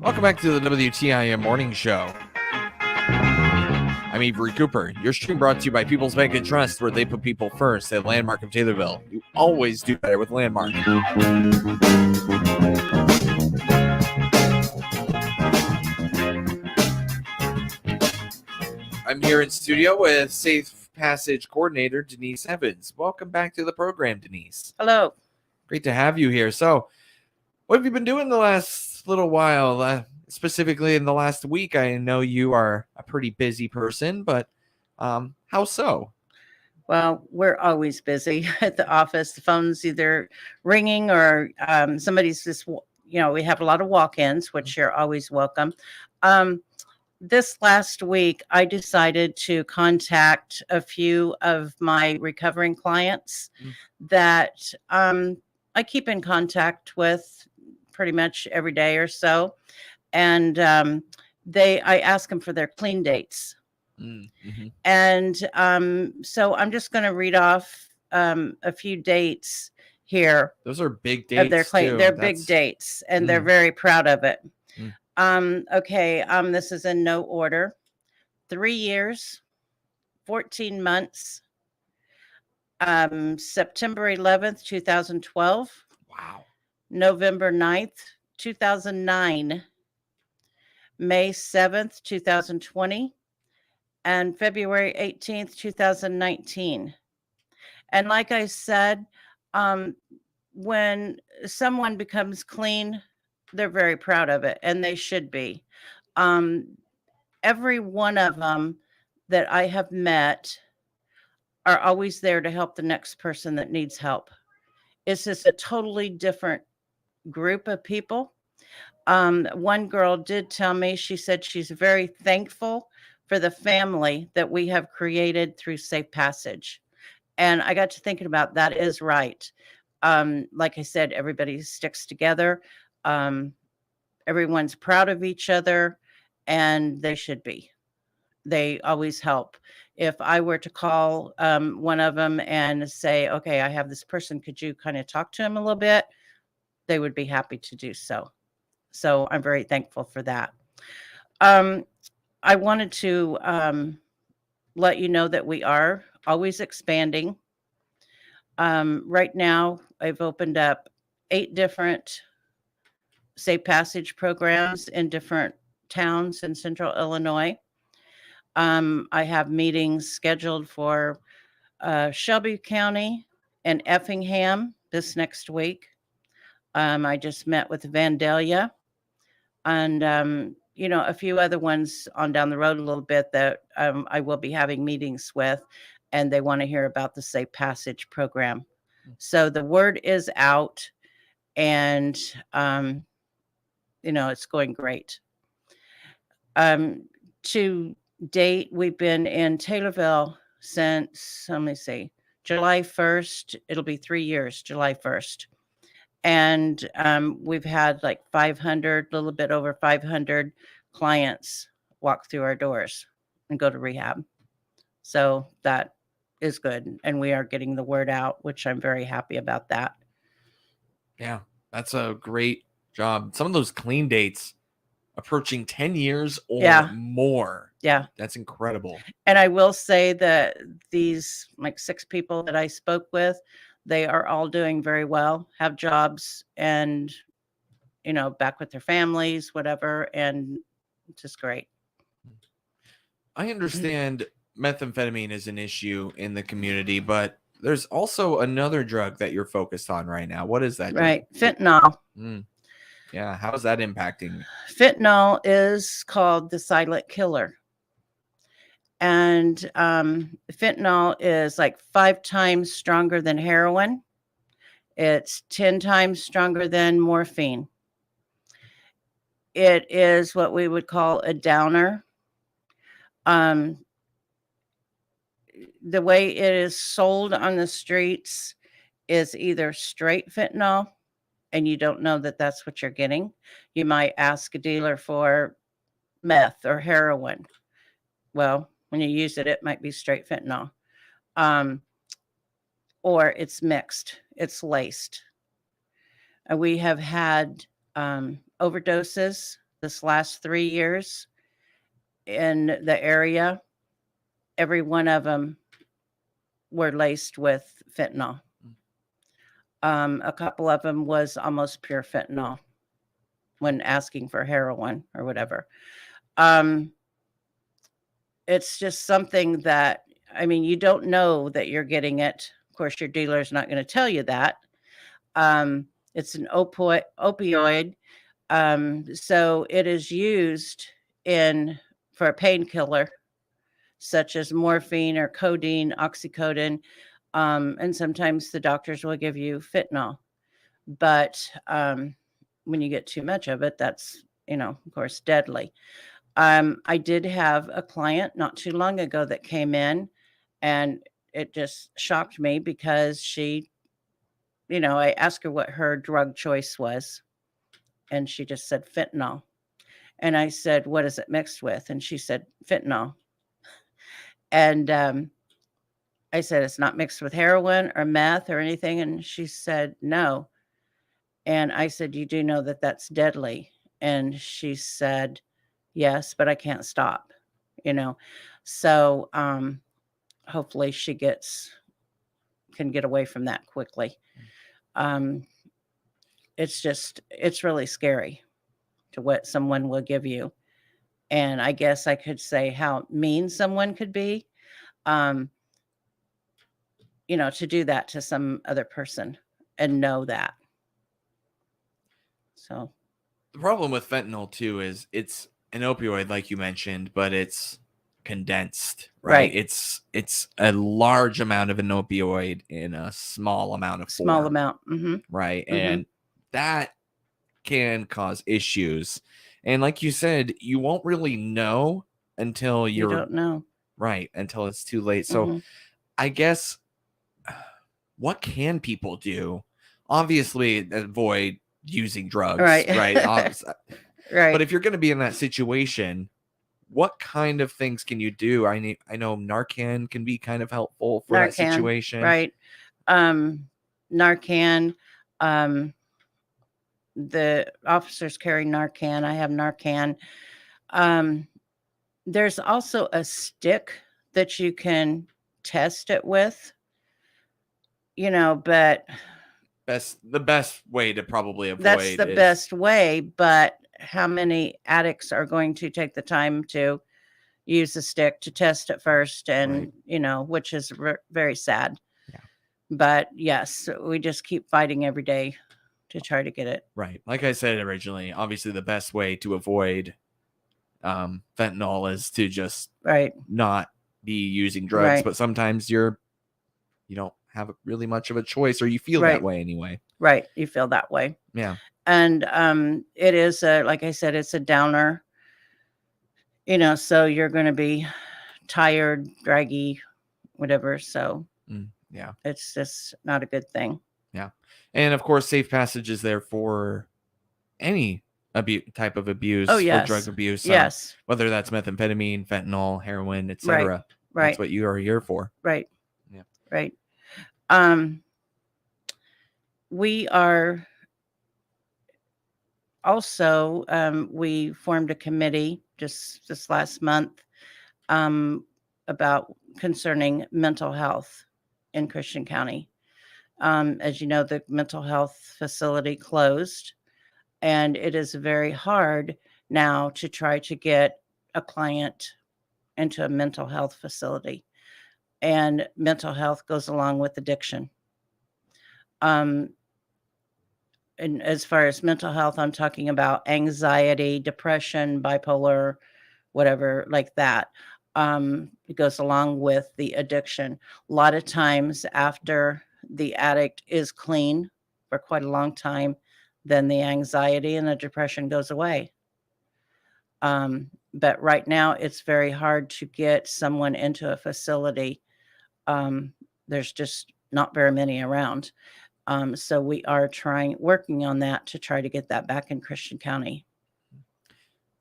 Welcome back to the WTIM Morning Show. I'm Avery Cooper. Your stream brought to you by People's Bank and Trust, where they put people first at Landmark of Taylorville. You always do better with Landmark. I'm here in studio with Safe Passage Coordinator Denise Evans. Welcome back to the program, Denise. Hello. Great to have you here. So, what have you been doing the last little while? Specifically in the last week, I know you are a pretty busy person, but how so? Well, we're always busy at the office. The phone's either ringing or somebody's just, we have a lot of walk-ins, which you're always welcome. This last week, I decided to contact a few of my recovering clients that I keep in contact with pretty much every day or so. And I ask them for their clean dates. Mm-hmm. And so I'm just going to read off a few dates here. Those are big dates. They're big dates, and they're very proud of it. Okay. This is in no order. 3 years, 14 months, September 11th, 2012. Wow. November 9th, 2009. May 7th, 2020, and February 18th, 2019. And like I said, when someone becomes clean, they're very proud of it, and they should be. Every one of them that I have met are always there to help the next person that needs help. It's just a totally different group of people. One girl did tell me, she said she's very thankful for the family that we have created through Safe Passage. And I got to thinking about that is right. Like I said, everybody sticks together. Everyone's proud of each other, and they should be. They always help. If I were to call one of them and say, okay, I have this person, could you kind of talk to him a little bit? They would be happy to do so. So I'm very thankful for that. I wanted to let you know that we are always expanding. Right now, I've opened up 8 different Safe Passage programs in different towns in Central Illinois. I have meetings scheduled for Shelby County and Effingham this next week. I just met with Vandalia and, a few other ones on down the road a little bit that I will be having meetings with, and they want to hear about the Safe Passage program. So the word is out, and, it's going great. To date, we've been in Taylorville since, let me see, July 1st. It'll be 3 years, July 1st. And we've had like 500, a little bit over 500 clients walk through our doors and go to rehab. So that is good. And we are getting the word out, which I'm very happy about that. Yeah, that's a great job. Some of those clean dates approaching 10 years or more. Yeah. That's incredible. And I will say that these like 6 people that I spoke with, they are all doing very well, have jobs, and, back with their families, whatever, and just great. I understand methamphetamine is an issue in the community, but there's also another drug that you're focused on right now. What is that? Right. Fentanyl. Yeah. How is that impacting? Fentanyl is called the silent killer. And fentanyl is like 5 times stronger than heroin. It's 10 times stronger than morphine. It is what we would call a downer. The way it is sold on the streets is either straight fentanyl, and you don't know that that's what you're getting. You might ask a dealer for meth or heroin. Well, when you use it, it might be straight fentanyl. Or it's mixed, it's laced. We have had overdoses this last 3 years in the area, every one of them were laced with fentanyl. A couple of them was almost pure fentanyl when asking for heroin or whatever. It's just something that, I mean, you don't know that you're getting it. Of course, your dealer's not going to tell you that. It's an opioid. So it is used for a painkiller, such as morphine or codeine, oxycodone. And sometimes the doctors will give you fentanyl. But when you get too much of it, that's, of course, deadly. I did have a client not too long ago that came in, and it just shocked me because she, I asked her what her drug choice was, and she just said fentanyl. And I said, what is it mixed with? And she said, fentanyl. And I said, it's not mixed with heroin or meth or anything. And she said, no. And I said, you do know that that's deadly? And she said, yes, but I can't stop, So hopefully she can get away from that quickly. It's really scary to what someone will give you. And I guess I could say how mean someone could be, to do that to some other person and know that. So the problem with fentanyl too is it's an opioid, like you mentioned, but it's condensed, right? It's a large amount of an opioid in a small amount of form. Small amount. Mm-hmm. Right. Mm-hmm. And that can cause issues. And like you said, you won't really know until you don't know. Right. Until it's too late. So I guess what can people do? Obviously, avoid using drugs. Right. Right. Right. But if you're going to be in that situation, what kind of things can you do? I know Narcan can be kind of helpful for that situation. Right. Narcan. The officers carry Narcan. I have Narcan. There's also a stick that you can test it with, but the best way to probably avoid. That's the best way, but how many addicts are going to take the time to use the stick to test it first? And, which is very sad. Yeah. But yes, we just keep fighting every day to try to get it. Right. Like I said originally, obviously the best way to avoid fentanyl is to just not be using drugs. But sometimes you don't have really much of a choice, or you feel that way anyway. Right. You feel that way. Yeah. And it is, like I said, it's a downer, so you're going to be tired, draggy, whatever. So yeah, it's just not a good thing. Yeah. And of course, Safe Passage is there for any type of abuse or drug abuse. Yes. Whether that's methamphetamine, fentanyl, heroin, etc. Right. That's what you are here for. Right. Yeah. Right. We are also, we formed a committee just this last month about concerning mental health in Christian County. As you know, the mental health facility closed, and it is very hard now to try to get a client into a mental health facility. And mental health goes along with addiction. And as far as mental health, I'm talking about anxiety, depression, bipolar, whatever like that. It goes along with the addiction. A lot of times after the addict is clean for quite a long time, then the anxiety and the depression goes away. But right now it's very hard to get someone into a facility. There's just not very many around. So we are working on that to try to get that back in Christian County.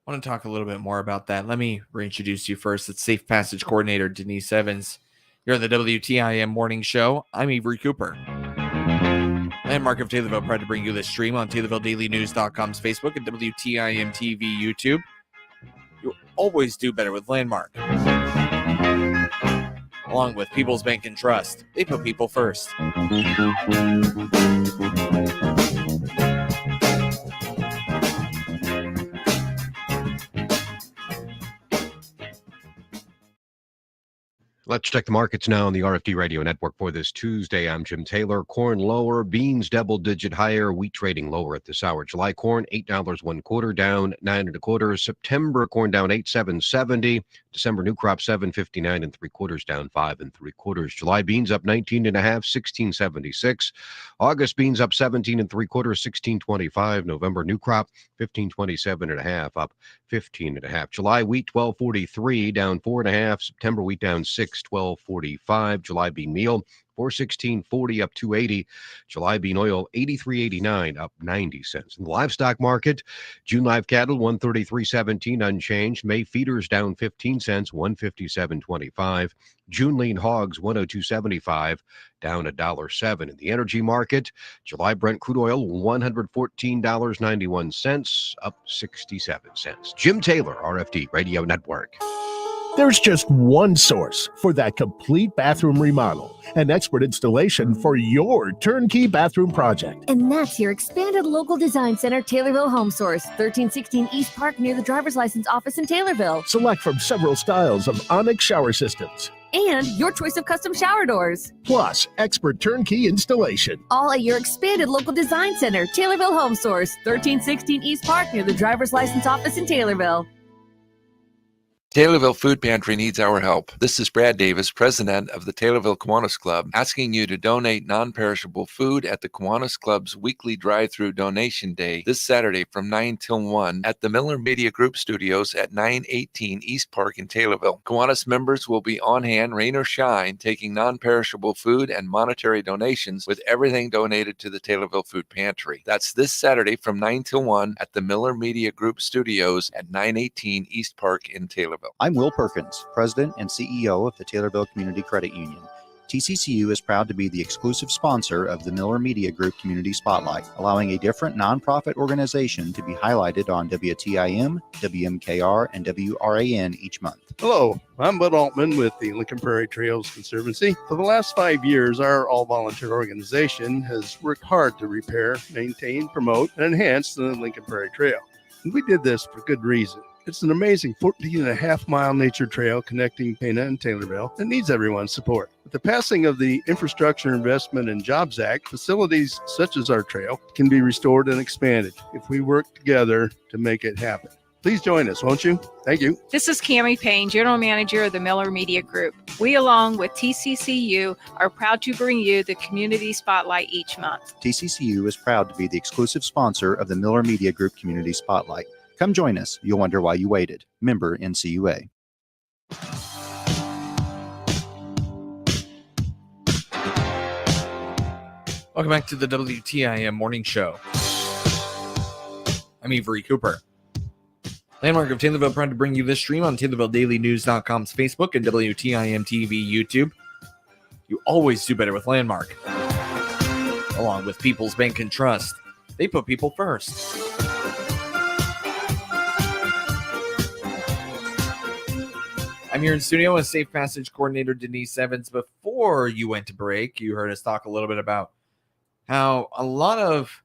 I want to talk a little bit more about that. Let me reintroduce you first. It's Safe Passage Coordinator Denise Evans. You're on the WTIM Morning Show. I'm Avery Cooper. Landmark of Taylorville, proud to bring you this stream on TaylorvilleDailyNews.com's Facebook and WTIM TV YouTube. You'll always do better with Landmark. Along with People's Bank and Trust, they put people first. Let's check the markets now on the RFD Radio Network for this Tuesday. I'm Jim Taylor. Corn lower, beans double-digit higher, wheat trading lower at this hour. July corn, $8 1 quarter, down 9 1/4. September corn down 8.770. December new crop 7.59 3/4, down 5 3/4. July beans up 19.5, 16.76. August beans up 17 3/4, 16.25. November new crop 15.27.5, up 15.5. July wheat 12.43, down 4.5. September wheat down 6, 12.45. July bean meal 416.40, up 2.80. July bean oil 83.89, up 90 cents. In the livestock market, June live cattle 133.17 unchanged. May feeders down 15 cents, 157.25. June lean hogs 102.75, down $1.07. In the energy market, July Brent crude oil $114.91, up 67 cents. Jim Taylor, RFD Radio Network. There's just one source for that complete bathroom remodel, an expert installation for your turnkey bathroom project. And that's your expanded local design center, Taylorville Home Source, 1316 East Park, near the driver's license office in Taylorville. Select from several styles of Onyx shower systems. And your choice of custom shower doors. Plus, expert turnkey installation. All at your expanded local design center, Taylorville Home Source, 1316 East Park, near the driver's license office in Taylorville. Taylorville Food Pantry needs our help. This is Brad Davis, president of the Taylorville Kiwanis Club, asking you to donate non-perishable food at the Kiwanis Club's weekly drive-through donation day this Saturday from 9 till 1 at the Miller Media Group Studios at 918 East Park in Taylorville. Kiwanis members will be on hand, rain or shine, taking non-perishable food and monetary donations, with everything donated to the Taylorville Food Pantry. That's this Saturday from 9 till 1 at the Miller Media Group Studios at 918 East Park in Taylorville. I'm Will Perkins, President and CEO of the Taylorville Community Credit Union. TCCU is proud to be the exclusive sponsor of the Miller Media Group Community Spotlight, allowing a different nonprofit organization to be highlighted on WTIM, WMKR, and WRAN each month. Hello, I'm Bud Altman with the Lincoln Prairie Trails Conservancy. For the last 5 years, our all-volunteer organization has worked hard to repair, maintain, promote, and enhance the Lincoln Prairie Trail. And we did this for good reason. It's an amazing 14.5-mile nature trail connecting Pana and Taylorville that needs everyone's support. With the passing of the Infrastructure Investment and Jobs Act, facilities such as our trail can be restored and expanded if we work together to make it happen. Please join us, won't you? Thank you. This is Cammie Payne, General Manager of the Miller Media Group. We, along with TCCU, are proud to bring you the Community Spotlight each month. TCCU is proud to be the exclusive sponsor of the Miller Media Group Community Spotlight. Come join us. You'll wonder why you waited. Member NCUA. Welcome back to the WTIM Morning Show. I'm Avery Cooper. Landmark of Taylorville, proud to bring you this stream on TaylorvilleDailyNews.com's Facebook and WTIM TV YouTube. You always do better with Landmark. Along with People's Bank and Trust, they put people first. I'm here in studio with Safe Passage Coordinator Denise Evans. Before you went to break, you heard us talk a little bit about how a lot of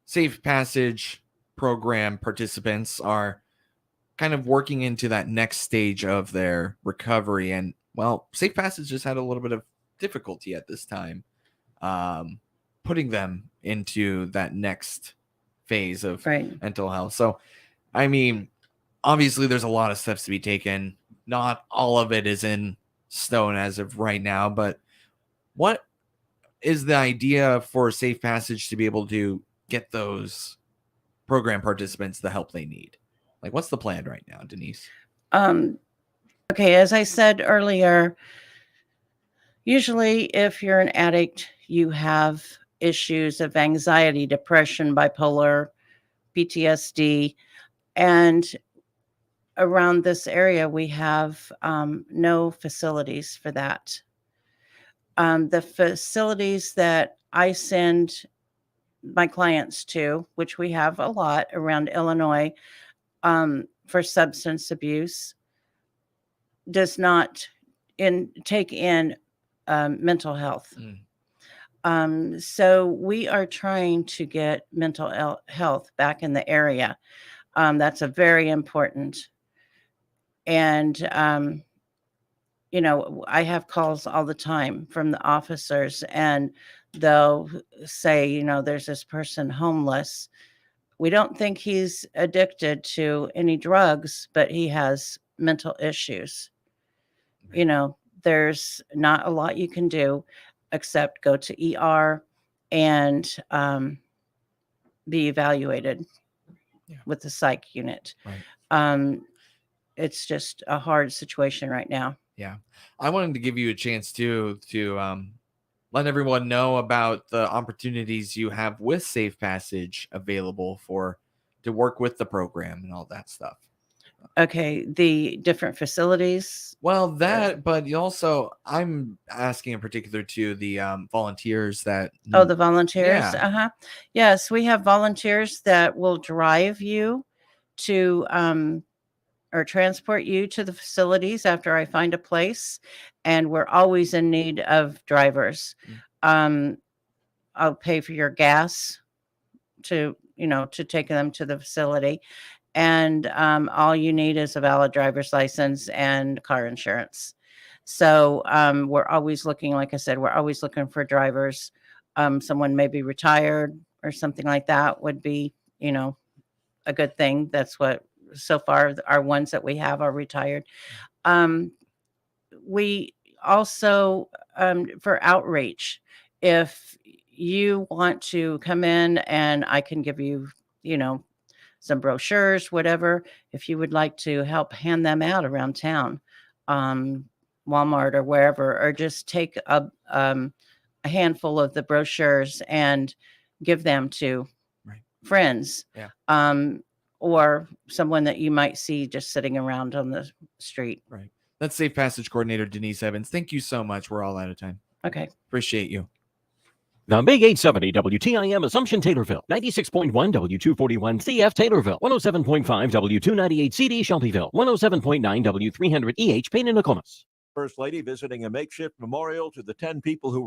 Safe Passage program participants are kind of working into that next stage of their recovery. And, well, Safe Passage just had a little bit of difficulty at this time putting them into that next phase of mental health. So, I mean, obviously there's a lot of steps to be taken. Not all of it is in stone as of right now, but what is the idea for Safe Passage to be able to get those program participants the help they need? Like, what's the plan right now, Denise? Okay, as I said earlier, usually if you're an addict, you have issues of anxiety, depression, bipolar, PTSD, and around this area, we have no facilities for that. The facilities that I send my clients to, which we have a lot around Illinois, for substance abuse, does not take in mental health. So we are trying to get mental health back in the area. That's a very important. And, I have calls all the time from the officers, and they'll say, there's this person homeless. We don't think he's addicted to any drugs, but he has mental issues. There's not a lot you can do except go to ER and be evaluated with the psych unit. Right. It's just a hard situation right now. Yeah. I wanted to give you a chance to let everyone know about the opportunities you have with Safe Passage available to work with the program and all that stuff. Okay, the different facilities. Well, but you also, I'm asking in particular to the volunteers that. Oh, the volunteers. Yeah. Yes, we have volunteers that will drive you to or transport you to the facilities after I find a place, and we're always in need of drivers. I'll pay for your gas to take them to the facility. And all you need is a valid driver's license and car insurance. So we're always looking, like I said, we're always looking for drivers. Someone maybe retired or something like that would be, a good thing. That's what, so far, our ones that we have are retired. We also, for outreach, if you want to come in and I can give you, some brochures, whatever, if you would like to help hand them out around town, Walmart or wherever, or just take a handful of the brochures and give them to friends, or someone that you might see just sitting around on the street. Right. That's Safe Passage Coordinator Denise Evans. Thank you so much. We're all out of time. Okay. Appreciate you. The Big 870 WTIM Assumption Taylorville, 96.1 W241 CF Taylorville, 107.5 W298 CD Shelbyville, 107.9 W300 EH Payne and Nokomis. First Lady visiting a makeshift memorial to the 10 people who